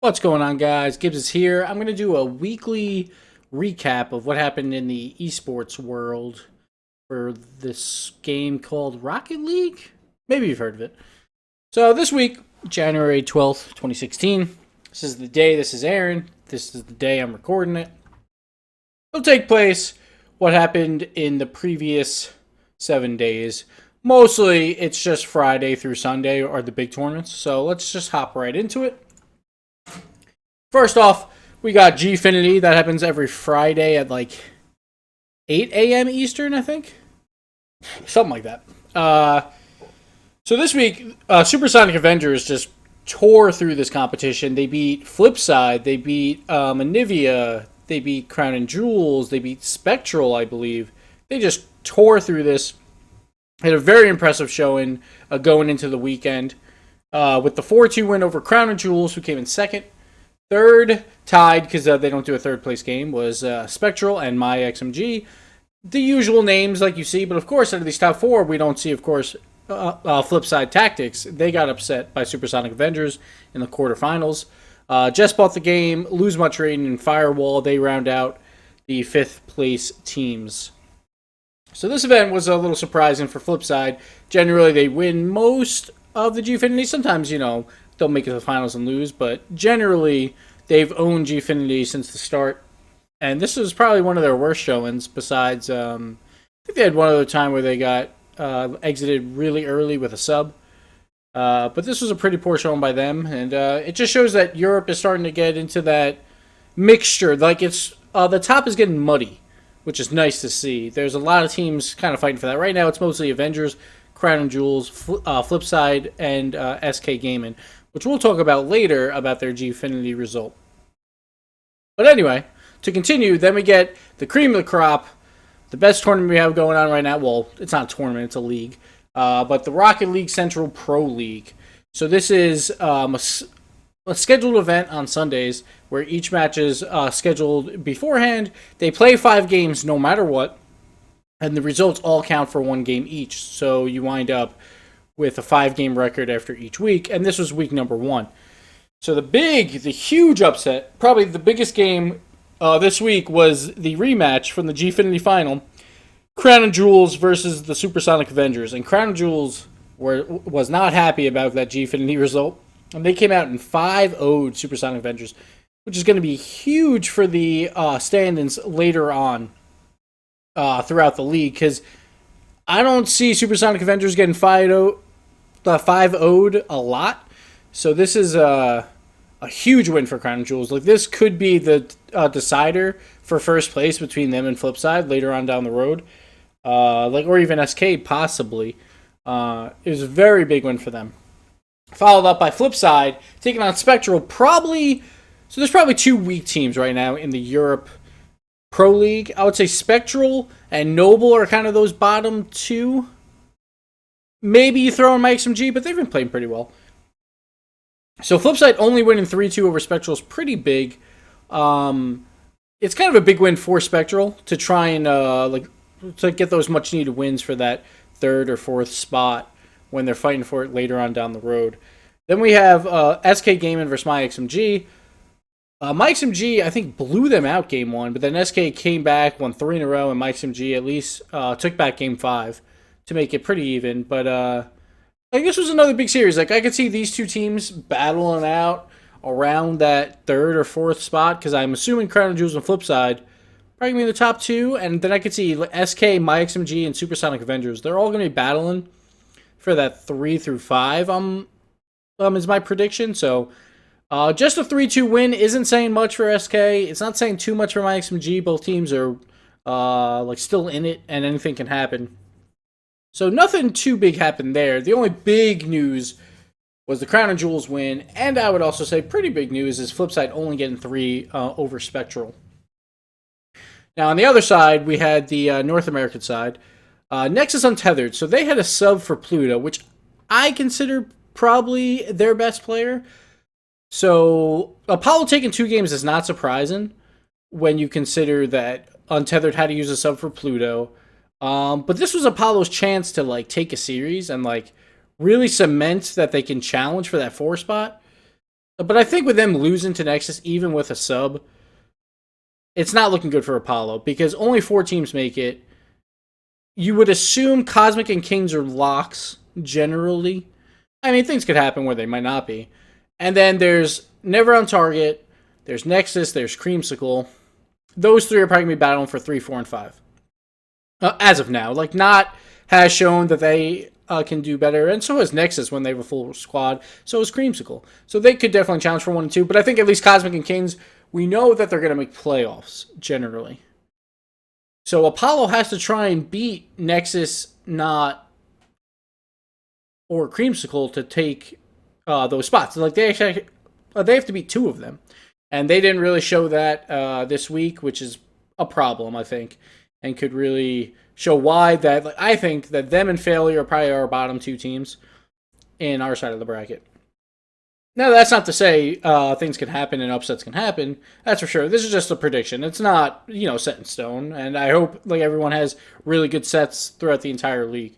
What's going on, guys? Gibbs is here. I'm going to do a weekly recap of what happened in the esports world for this game called Rocket League. Maybe you've heard of it. So this week, January 12th, 2016, this is the day this is airing. This is the day I'm recording it. It'll take place what happened in the previous 7 days. Mostly, it's just Friday through Sunday are the big tournaments. So let's just hop right into it. First off, we got Gfinity. That happens every Friday at like 8 a.m. Eastern, I think. Something like that. So this week, Supersonic Avengers just tore through this competition. They beat Flipside. They beat Anivia. They beat Crown and Jewels. They beat Spectral, I believe. They just tore through this. Had a very impressive showing going into the weekend. With the 4-2 win over Crown and Jewels, who came in second. Third, tied, because they don't do a third-place game, was Spectral and MyXMG. The usual names like you see, but of course, out of these top four, we don't see, of course, Flipside Tactics. They got upset by Supersonic Avengers in the quarterfinals. Just bought the game, Lose Much Rating, and Firewall. They round out the fifth-place teams. So this event was a little surprising for Flipside. Generally, they win most of the Gfinity. Sometimes, they'll make it to the finals and lose, but generally they've owned Gfinity since the start, and this was probably one of their worst showings. Besides, I think they had one other time where they got exited really early with a sub, but this was a pretty poor showing by them, and it just shows that Europe is starting to get into that mixture. Like it's the top is getting muddy, which is nice to see. There's a lot of teams kind of fighting for that right now. It's mostly Avengers, Crown and Jewels, Flipside, and SK Gaming, which we'll talk about later about their Gfinity result. But anyway, to continue, then we get the cream of the crop, the best tournament we have going on right now. Well, it's not a tournament, it's a league. But the Rocket League Central Pro League. So this is a scheduled event on Sundays where each match is scheduled beforehand. They play 5 games no matter what, and the results all count for 1 game each. So you wind up with a 5-game record after each week, and this was week number 1. So the huge upset, probably the biggest game this week, was the rematch from the Gfinity final, Crown and Jewels versus the Supersonic Avengers. And Crown and Jewels was not happy about that Gfinity result, and they came out and 5-0'd Supersonic Avengers, which is going to be huge for the standings later on throughout the league, because I don't see Supersonic Avengers getting 5-0'd a lot. So this is a huge win for Crown and Jewels. Like, this could be the decider for first place between them and Flipside later on down the road. Or even SK possibly. It was a very big win for them. Followed up by Flipside taking on Spectral. So there's probably 2 weak teams right now in the Europe Pro League. I would say Spectral and Noble are kind of those bottom 2. Maybe you throw in MyXMG, but they've been playing pretty well. So Flipside only winning 3-2 over Spectral is pretty big. It's kind of a big win for Spectral to try and to get those much needed wins for that 3rd or 4th spot when they're fighting for it later on down the road. Then we have SK Gaming versus MyXMG. MyXMG, I think, blew them out game 1, but then SK came back, won 3 in a row, and MyXMG at least took back game 5 to make it pretty even. But I think this was another big series. Like, I could see these 2 teams battling out around that 3rd or 4th spot, because I'm assuming Crown and Jewels and Flipside probably going to be in the top 2, and then I could see SK, MyXMG, and Supersonic Avengers. They're all going to be battling for that 3 through 5, is my prediction. So just a 3-2 win isn't saying much for SK. It's not saying too much for MyXMG. Both teams are still in it, and anything can happen. So nothing too big happened there. The only big news was the Crown and Jewels win, and I would also say pretty big news is Flipside only getting 3 over Spectral. Now on the other side, we had the North American side. Nexus Untethered. So they had a sub for Pluto, which I consider probably their best player. So Apollo taking 2 games is not surprising when you consider that Untethered had to use a sub for Pluto. But this was Apollo's chance to take a series and really cement that they can challenge for that 4 spot. But I think with them losing to Nexus, even with a sub, it's not looking good for Apollo because only 4 teams make it. You would assume Cosmic and Kings are locks, generally. I mean, things could happen where they might not be. And then there's Never on Target, there's Nexus, there's Creamsicle. Those 3 are probably going to be battling for 3, 4, and 5. As of now. Like, Not has shown that they can do better, and so is Nexus when they have a full squad. So is Creamsicle. So they could definitely challenge for 1 and 2, but I think at least Cosmic and Kings, we know that they're going to make playoffs, generally. So Apollo has to try and beat Nexus, not or Creamsicle to take those spots. Like they have to beat 2 of them, and they didn't really show that this week, which is a problem, I think, and could really show why that. Like, I think that them and Failure are probably our bottom 2 teams in our side of the bracket. Now, that's not to say things can happen and upsets can happen. That's for sure. This is just a prediction. It's not, set in stone. And I hope everyone has really good sets throughout the entire league.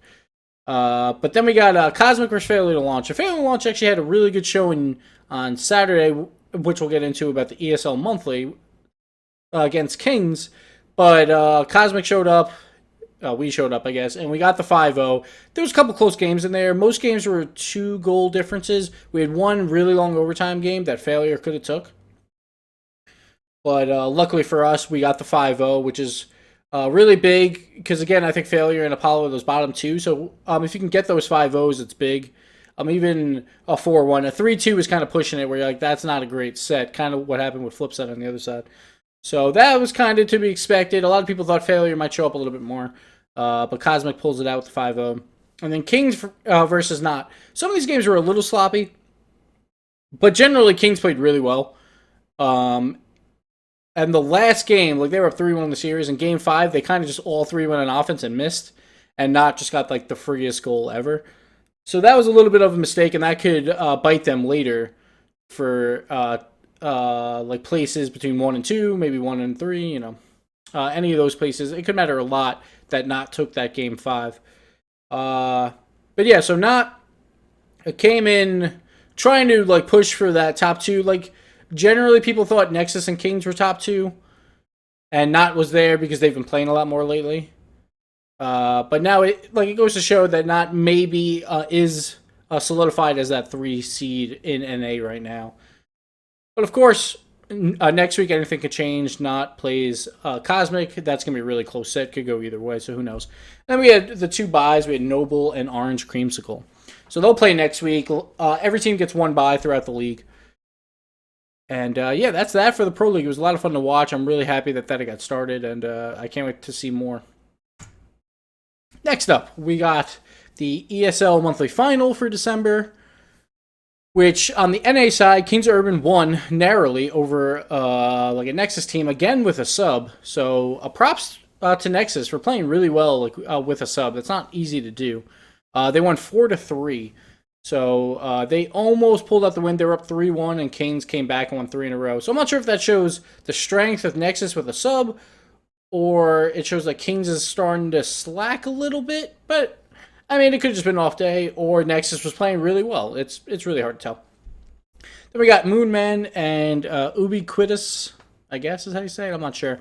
But then we got Cosmic versus Failure to Launch. Failure to Launch actually had a really good showing on Saturday, which we'll get into about the ESL Monthly against Kings. But Cosmic showed up. We showed up, I guess, and we got the 5-0. There was a couple close games in there. Most games were 2 goal differences. We had one really long overtime game that Failure could have took. But luckily for us, we got the 5-0, which is really big because, again, I think Failure and Apollo are those bottom 2. So if you can get those 5-0s, it's big. Even a 4-1. A 3-2 is kind of pushing it where you're like, that's not a great set. Kind of what happened with Flipside on the other side. So that was kind of to be expected. A lot of people thought Failure might show up a little bit more. But Cosmic pulls it out with the 5-0. And then Kings versus Not. Some of these games were a little sloppy. But generally, Kings played really well. And the last game, they were up 3-1 in the series. In Game 5, they kind of just all 3 went on offense and missed. And Not just got, the freest goal ever. So that was a little bit of a mistake. And that could bite them later for places between 1 and 2, maybe 1 and 3, any of those places. It could matter a lot that Not took that Game 5. But yeah, so Not came in trying to push for that top 2. Generally people thought Nexus and Kings were top 2, and Not was there because they've been playing a lot more lately. But now it goes to show that Not maybe is solidified as that 3 seed in NA right now. But of course, next week anything could change. Not plays Cosmic. That's going to be a really close set. Could go either way, so who knows. Then we had the 2 buys. We had Noble and Orange Creamsicle. So they'll play next week. Every team gets 1 bye throughout the league. And yeah, that's that for the Pro League. It was a lot of fun to watch. I'm really happy that got started, and I can't wait to see more. Next up, we got the ESL Monthly Final for December, which on the NA side, Kings of Urban won narrowly over a Nexus team, again with a sub. So props to Nexus for playing really well with a sub. That's not easy to do. They won 4-3. So they almost pulled out the win. They were up 3-1, and Kings came back and won 3 in a row. So I'm not sure if that shows the strength of Nexus with a sub, or it shows that Kings is starting to slack a little bit. But I mean, it could have just been an off day, or Nexus was playing really well. It's really hard to tell. Then we got Moonman and Ubiquitous, I guess is how you say it. I'm not sure.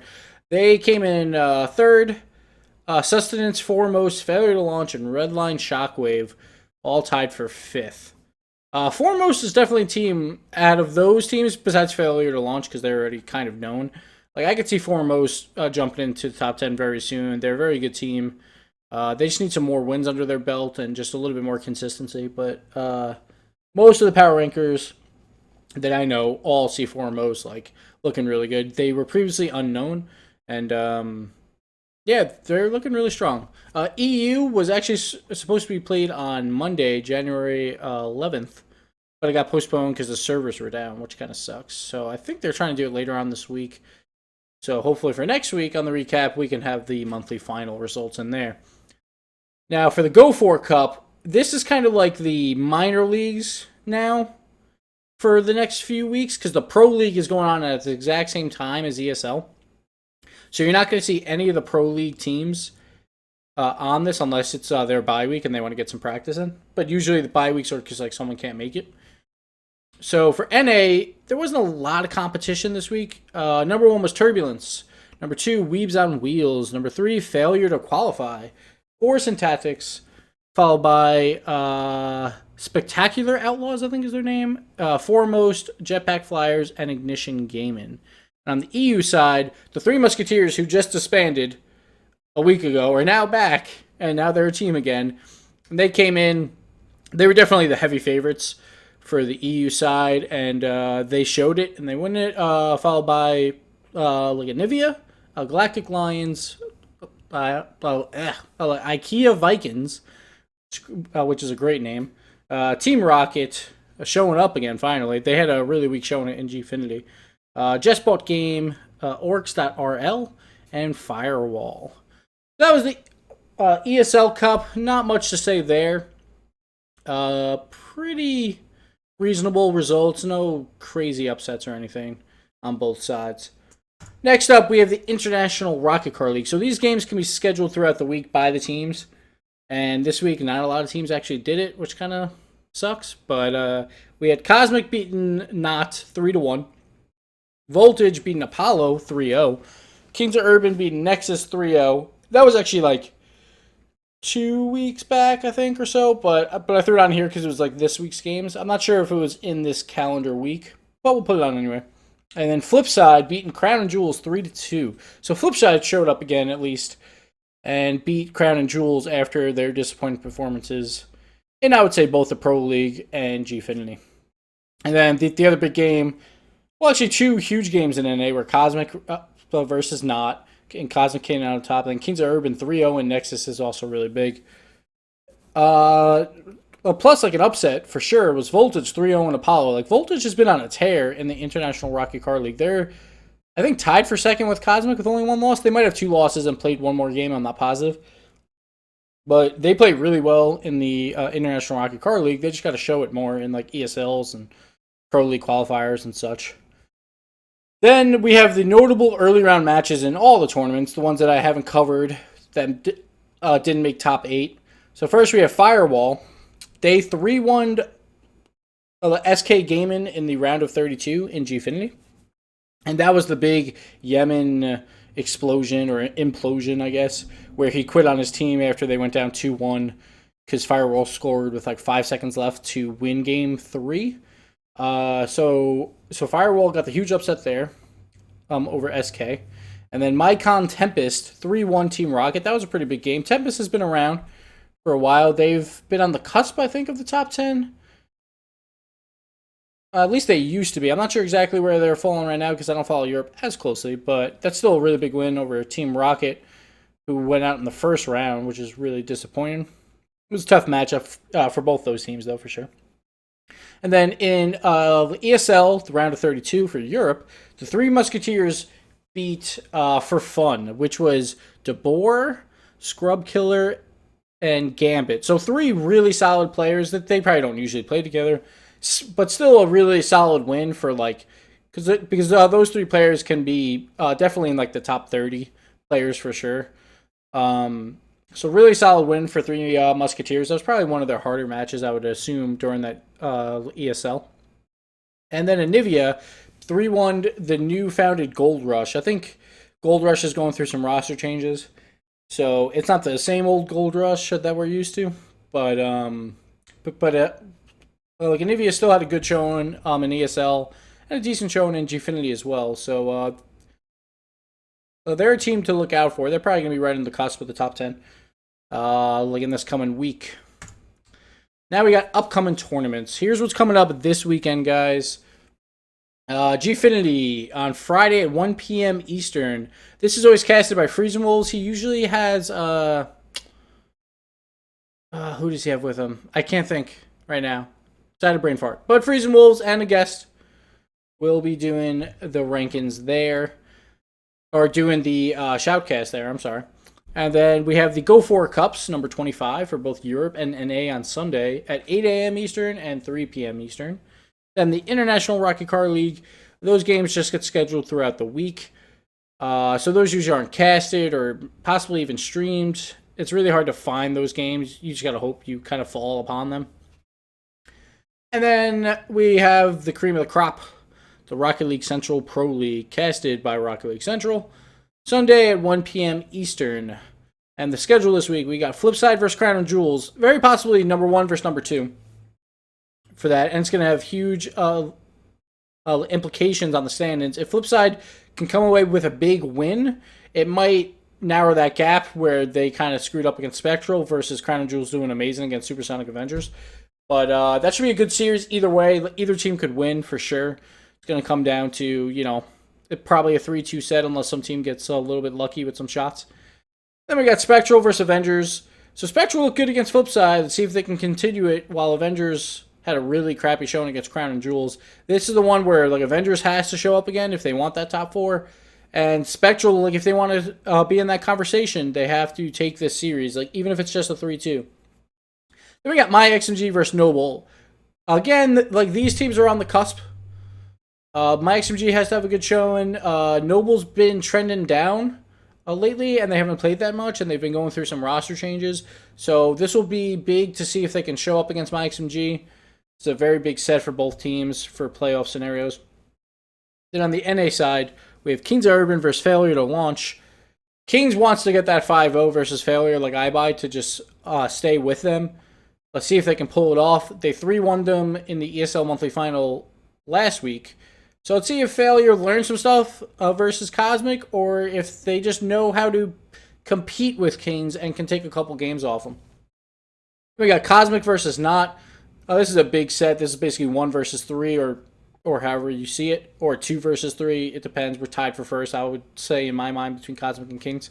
They came in 3rd. Sustenance, Foremost, Failure to Launch, and Redline Shockwave all tied for 5th. Foremost is definitely a team out of those teams, besides Failure to Launch, because they're already kind of known. I could see Foremost jumping into the top 10 very soon. They're a very good team. They just need some more wins under their belt and just a little bit more consistency. But most of the power rankers that I know all see Foremost looking really good. They were previously unknown, and yeah, they're looking really strong. EU was actually supposed to be played on Monday, January 11th, but it got postponed because the servers were down, which kind of sucks. So I think they're trying to do it later on this week. So hopefully for next week on the recap, we can have the monthly final results in there. Now, for the Go4 Cup, this is kind of like the minor leagues now for the next few weeks, because the Pro League is going on at the exact same time as ESL. So you're not going to see any of the Pro League teams on this unless it's their bye week and they want to get some practice in. But usually the bye weeks are because someone can't make it. So for NA, there wasn't a lot of competition this week. Number 1 was Turbulence. Number 2, Weebs on Wheels. Number 3, Failure to Qualify. Force and Tactics, followed by Spectacular Outlaws, I think is their name. Foremost, Jetpack Flyers, and Ignition Gaming. On the EU side, the Three Musketeers, who just disbanded a week ago, are now back, and now they're a team again. And they came in, they were definitely the heavy favorites for the EU side, and they showed it, and they won it, followed by Nivea, Galactic Lions, IKEA Vikings, which is a great name. Team Rocket showing up again finally. They had a really weak showing in Gfinity. JustBot Game, Orcs.RL, and Firewall. That was the ESL Cup. Not much to say there. Pretty reasonable results. No crazy upsets or anything on both sides. Next up, we have the International Rocket Car League. So these games can be scheduled throughout the week by the teams. And this week, not a lot of teams actually did it, which kind of sucks. But we had Cosmic beating Not 3-1. Voltage beating Apollo 3-0. Kings of Urban beating Nexus 3-0. That was actually like 2 weeks back, I think, or so. But I threw it on here because it was like this week's games. I'm not sure if it was in this calendar week, but we'll put it on anyway. And then Flipside beating Crown and Jewels 3-2. So Flipside showed up again, at least, and beat Crown and Jewels after their disappointing performances in, I would say, both the Pro League and Gfinity. And then the other big game, well, actually 2 huge games in NA were Cosmic versus Not, and Cosmic came out on top. And then Kings of Urban 3-0, and Nexus is also really big. Plus, like an upset for sure was Voltage 3-0 and Apollo. Like Voltage has been on a tear in the International Rocket Car League. They're, I think, tied for second with Cosmic with only 1 loss. They might have 2 losses and played 1 more game. I'm not positive, but they played really well in the International Rocket Car League. They just got to show it more in like ESLs and Pro League qualifiers and such. Then we have the notable early round matches in all the tournaments, the ones that I haven't covered that didn't make top 8. So first we have Firewall. They 3-1 SK Gaming in the round of 32 in Gfinity. And that was the big Yemen explosion or implosion, I guess, where he quit on his team after they went down 2-1 because Firewall scored with like 5 seconds left to win game 3. So Firewall got the huge upset there over SK. And then Mycon Tempest 3-1 Team Rocket. That was a pretty big game. Tempest has been around for a while. They've been on the cusp, I think, of the top 10. At least they used to be. I'm not sure exactly where they're falling right now because I don't follow Europe as closely, but that's still a really big win over Team Rocket, who went out in the first round, which is really disappointing. It was a tough matchup for both those teams, though, for sure. And then in ESL, the round of 32 for Europe, the Three Musketeers beat For Fun, which was DeBoer, Scrub Killer, and Gambit. So 3 really solid players that they probably don't usually play together, but still a really solid win for like, because those 3 players can be definitely in like the top 30 players for sure. So really solid win for 3 Musketeers. That was probably one of their harder matches, I would assume, during that ESL. And then Nivea 3-1 the new founded Gold Rush. I think Gold Rush is going through some roster changes. So it's not the same old Gold Rush that we're used to, but like Nivea still had a good showing in ESL and a decent showing in Gfinity as well. So they're a team to look out for. They're probably gonna be right in the cusp of the top 10, like in this coming week. Now we got upcoming tournaments. Here's what's coming up this weekend, guys. Gfinity on Friday at 1 p.m. Eastern. This is always casted by Freezing Wolves. He usually has who does he have with him? I can't think right now. It's had a brain fart. But Freezing Wolves and a guest will be doing the rankings there, or doing the shoutcast there. I'm sorry. And then we have the Go4 Cups, number 25 for both Europe and NA on Sunday at 8 a.m. Eastern and 3 p.m. Eastern. Then the International Rocket Car League, those games just get scheduled throughout the week. So those usually aren't casted or possibly even streamed. It's really hard to find those games. You just got to hope you kind of fall upon them. And then we have the cream of the crop, the Rocket League Central Pro League, casted by Rocket League Central, Sunday at 1 p.m. Eastern. And the schedule this week, we got Flipside versus Crown and Jewels, very possibly number 1 versus number 2 for that. And it's going to have huge implications on the standings. If Flipside can come away with a big win, it might narrow that gap where they kind of screwed up against Spectral versus Crown and Jewels doing amazing against Supersonic Avengers. But that should be a good series either way. Either team could win for sure. It's going to come down to, you know, probably a 3-2 set unless some team gets a little bit lucky with some shots. Then we got Spectral versus Avengers. So Spectral looked good against Flipside. Let's see if they can continue it while Avengers had a really crappy showing against Crown and Jewels. This is the one where like Avengers has to show up again if they want that top 4. And Spectral, like if they want to be in that conversation, they have to take this series, like even if it's just a 3-2. Then we got MyXMG versus Noble. Again, like these teams are on the cusp. MyXMG has to have a good showing. Noble's been trending down lately, and they haven't played that much, and they've been going through some roster changes. So this will be big to see if they can show up against MyXMG. It's a very big set for both teams for playoff scenarios. Then on the NA side, we have Kings of Urban versus Failure to Launch. Kings wants to get that 5-0 versus Failure like I buy to just stay with them. Let's see if they can pull it off. They 3-1'd them in the ESL Monthly Final last week. So let's see if Failure learns some stuff versus Cosmic, or if they just know how to compete with Kings and can take a couple games off them. We got Cosmic versus Not. This is a big set. This is basically 1 versus 3, or however you see it, or 2 versus 3. It depends. We're tied for first, I would say, in my mind, between Cosmic and Kings.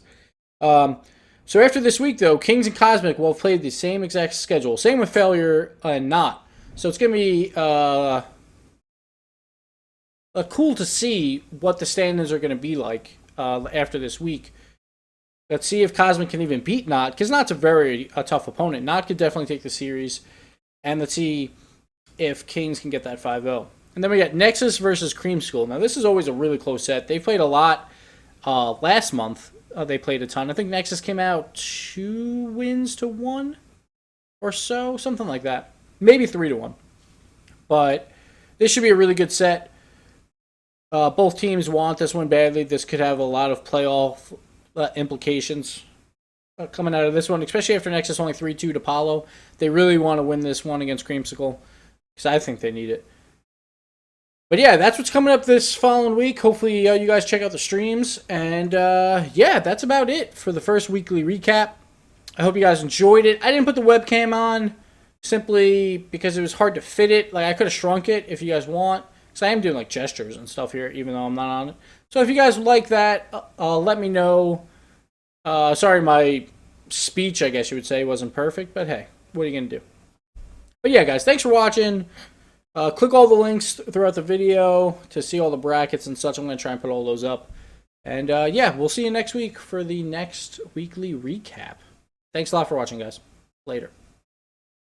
So after this week, though, Kings and Cosmic will have played the same exact schedule. Same with Failure and Not. So it's going to be cool to see what the standings are going to be like after this week. Let's see if Cosmic can even beat Not, because Not's a tough opponent. Not could definitely take the series. And let's see if Kings can get that 5-0. And then we got Nexus versus Cream School. Now, this is always a really close set. They played a lot last month. They played a ton. I think Nexus came out 2 wins to 1 or so. Something like that. Maybe 3-1. But this should be a really good set. Both teams want this one badly. This could have a lot of playoff implications coming out of this one, especially after Nexus only 3-2 to Apollo. They really want to win this one against Creamsicle because I think they need it. But yeah, that's what's coming up this following week. Hopefully you guys check out the streams. And yeah, that's about it for the first weekly recap. I hope you guys enjoyed it. I didn't put the webcam on simply because it was hard to fit it. Like I could have shrunk it if you guys want. Because I am doing like gestures and stuff here even though I'm not on it. So if you guys like that, let me know. Sorry, my speech, I guess you would say, wasn't perfect. But hey, what are you going to do? But yeah, guys, thanks for watching. Click all the links throughout the video to see all the brackets and such. I'm going to try and put all those up. And yeah, we'll see you next week for the next weekly recap. Thanks a lot for watching, guys. Later.